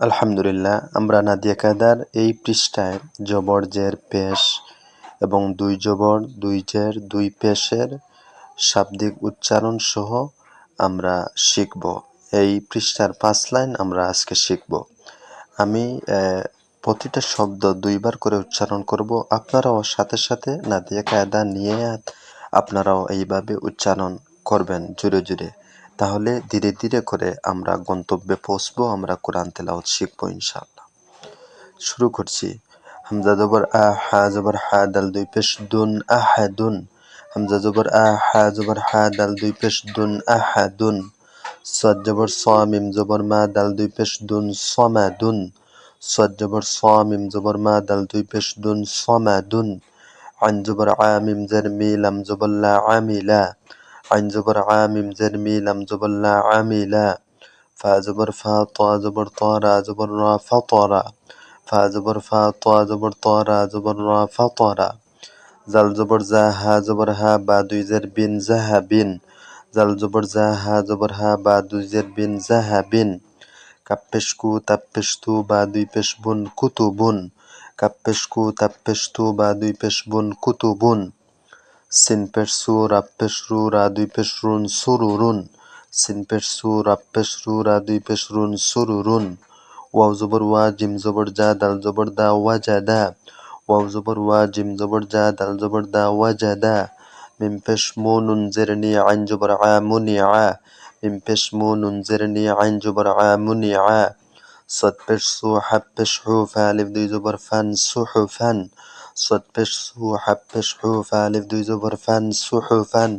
আলহামদুলিল্লাহ, আমরা নাদিয়া কায়দার এই পৃষ্ঠায় জবর জের পেশ এবং দুই জবর দুই জের দুই পেশের শাব্দিক উচ্চারণ সহ আমরা শিখব। এই পৃষ্ঠার 5 লাইন আমরা আজকে শিখব। আমি প্রতিটা শব্দ দুইবার করে উচ্চারণ করব। আপনারাও সাথে সাথে নাদিয়া কায়দা নিয়ে আপনারাও এইভাবে উচ্চারণ করবেন জুড়ে জুড়ে। তাহলে ধীরে ধীরে করে আমরা গন্তব্যে পৌঁছবো, আমরা কোরআন তেলাওয়াত শিখবো ইনশাআল্লাহ। শুরু করছি। হামজা জবর আ, হা জবর হা, দাল দুই পেশ দুন, আহাদুন। হামজা জবর আ, হা জবর হা, দাল দুই পেশ দুন, আহাদুন। সাদ জবর স, মিম জবর মা, দাল দুই পেশ দুন, সমাদুন। সাদ জবর স, মিম জবর মা, দাল দুই পেশ দুন, সমাদুন। আইন জবর আ, মিম জের মি, লাম জবর লা, আমিলা। আইন জবর আ, মিম জের মি, লাম জবর লা, আমিলা। ফা জবর ফা, ত জবর ত, রা জবর রা, ফাতরা। ফা জবর ফা, ত জবর ত, রা জবর রা, ফাতরা। জাল জবর জা, হা জবর হা, বা দুই জের বিন, জাহাবিন। জাল জবর জা, হা জবর হা, বা দুই জের বিন, জাহাবিন। কাপ পেশ কু, তাপ পেশ তু, বা দুই পেশ বুন, কুতুবুন। কাপ পেশ কু, তাপ পেশ তু, বা দুই পেশ বুন, কুতুবুন। সিন পেশ সু, রাপ পেশ রু, রা দুই পেশ রুন, সুরুরুন। সিন পেশ সু, রাপ পেশ রু, রা দুই পেশ রুন, সুরুরুন। ওয়াও জবর ওয়া, জিম জবর জা, দাল জবর দা, ওয়াজাদা। ওয়াও জবর ওয়া, জিম জবর জা, দাল জবর দা, ওয়াজাদা। মিম পেশ মু, নুন জের নি, আইন জবর আ, মুনিআ। মিম পেশ মু, নুন জের নি, আইন জবর আ, মুনিআ। صاد পেশ সু, হাপ পেশ হু, ফা আলিফ দুই জবর ফান, সুহুফান। صاد পেশ সু, হাপ পেশ হু, ফা আলিফ দুই জবর ফান, সুহুফান।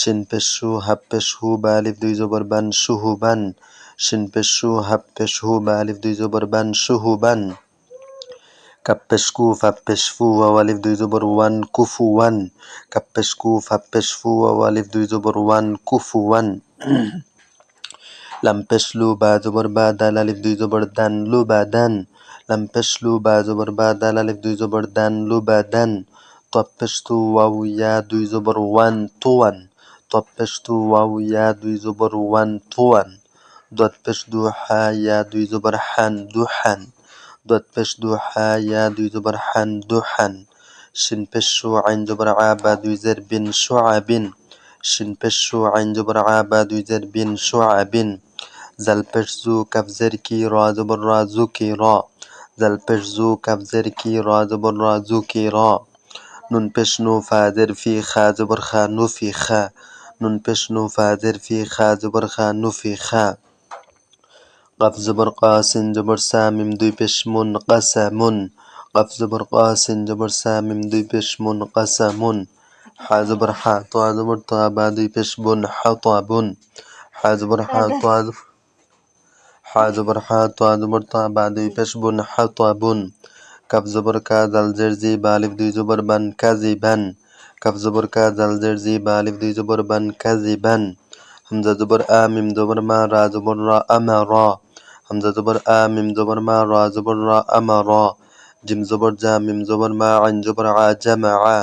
শিন পেশ সু, হাপ পেশ হু, বা আলিফ দুই জবর বান, সুহুবান। শিন পেশ সু, হাপ পেশ হু, বা আলিফ দুই জবর বান, সুহুবান। কাপ পেশ কু, ফাপ পেশ ফু, ওয়াও আলিফ দুই জবর ওয়ান, কুফুওয়ান। কাপ পেশ কু, ফাপ পেশ ফু, ওয়াও আলিফ দুই জবর ওয়ান, কুফুওয়ান। লাম পেশ লু, বা জবর বা, দাল আলিফ দুই জবর দান, লুবাদান। লাম পেশ লু, বা জবর বা, দাল আলিফ দুই জবর দান, লুবাদান। তপ পেশ তু, ওয়াও ইয়া দুই জবর ওয়ান, তুয়ান। তপ পেশ তু, ওয়াও ইয়া দুই জবর ওয়ান, তুয়ান। দত পেশ দু, হা ইয়া দুই জবর হান, দুহান। দত পেশ দু, হা ইয়া দুই জবর হান, দুহান। শিন পেশ সু, আইন জবর আ, বা দুই জের বিন, শুআবিন। শিন পেশ সু, আইন জবর আ, বা দুই জের বিন, শুআবিন। জাল পেশ জু, কাফ জের কি, রা জবর রা, জুকি রা। জাল পেশ জু, কাফ জের কি, রা জবর রা, জুকি রা। নুন পেশ নু, ফা জের ফি, খা জবর খা, নুফি খা। নুন পেশ নু, ফা জের ফি, খা জবর খা, নুফি খা। قاف زبر قا، سين جبر سا، ميم দুই পেশ মুন, قسمون. قاف زبر قا، سين جبر سا، ميم দুই পেশ মুন, قسمون. حا زبر حا، طا زبر طا، با দুই পেশ বুন, حطبون. حا زبر حا، طا حا زبر حا، طا زبر طا، با দুই পেশ বুন, حطبون. কাফ জবর কা, জাল জের জি, বা আলিফ দুই জবর বান, কাজিবান। কাফ জবর কা, জাল জের জি, বা আলিফ দুই জবর বান, কাজিবান। হামজা জবর আ, মিম জবর মা, রা জবর রা, আমারা। হামজা জবর আ, মিম জবর মা, রা জবর রা, আমারা। জিম জবর জা, মিম জবর মা, আইন জবর আ, জামাআ।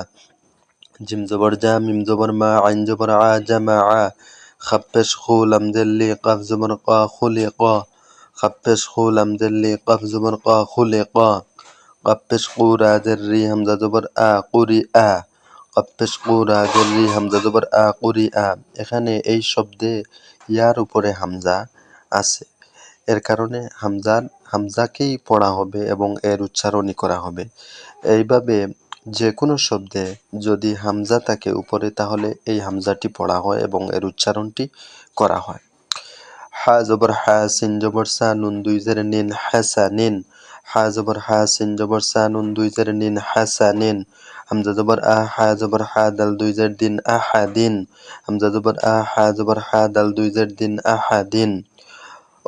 জিম জবর জা, মিম জবর মা, আইন জবর আ, জামাআ। খাপ পেশ খু, লাম জের লি, কাফ জবর কা, খুলিকা। খাপ পেশ খু, লাম জের লি, কাফ জবর কা, খুলিকা। কাপ পেশ কু, রা জের রি, হামজা জবর আ, কুরিআ। কাপ পেশ কু, রা জের রি, হামজা জবর আ, কুরিআ। এখানে এই শব্দে ইয়ার উপরে হামজা আছে, এর কারণে হামজাকেই পড়া হবে এবং এর উচ্চারণই করা হবে। এইভাবে যে কোনো শব্দে যদি হামজা থাকে উপরে, তাহলে এই হামজাটি পড়া হয় এবং এর উচ্চারণটি করা হয়। হা জবর হা, সিন জবর সা, নুন দুই জের নিন, হাসানিন। হা জবর হা, সিন জবর সা, নুন দুই জের নিন, হাসানিন। হামজা জবর আ, হা জবর হা, দাল দুই জের দিন, আহাদিন। হামজা জবর আ, হা জবর হা, দাল দুই জের দিন, আহাদিন।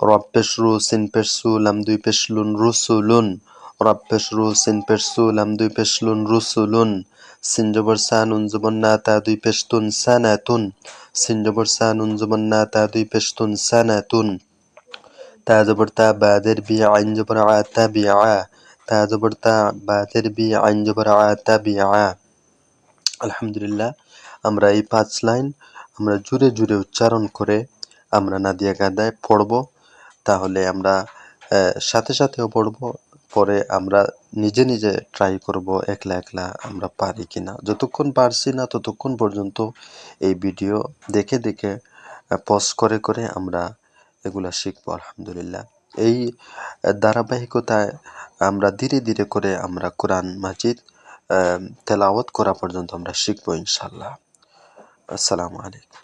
রব পেশ রু, সিন পেশ সু, লাম দুই পেশ লুন, রুসুলুন। রব পেশ রু, সিন পেশ সু, লাম দুই পেশ লুন, রুসুলুন। সিন জবর সা, নুন জবর না, তা দুই পেশ তুন, সানাতুন। সিন জবর সা, নুন জবর না, তা দুই পেশ তুন, সানাতুন। তা জবর তা, বা দের বি, আইন জবর আ, তাবিআ। তা জবর তা, বা দের বি, আইন জবর আ, তাবিআ। আলহামদুলিল্লাহ, আমরা এই 5 লাইন আমরা জুড়ে জুড়ে উচ্চারণ করে আমরা নাদিয়া কায়দায় পড়ব। তাহলে আমরা সাথে সাথেও পড়বো, পরে আমরা নিজে নিজে ট্রাই করব একলা একলা আমরা পারি কিনা। যতক্ষণ পারছি না ততক্ষণ পর্যন্ত এই ভিডিও দেখে দেখে পজ করে করে আমরা এগুলা শিখবো আলহামদুলিল্লাহ। এই ধারাবাহিকতায় আমরা ধীরে ধীরে করে আমরা কোরআন মাজিদ তেলাওয়াত করা পর্যন্ত আমরা শিখবো ইনশাআল্লাহ। আসসালামু আলাইকুম।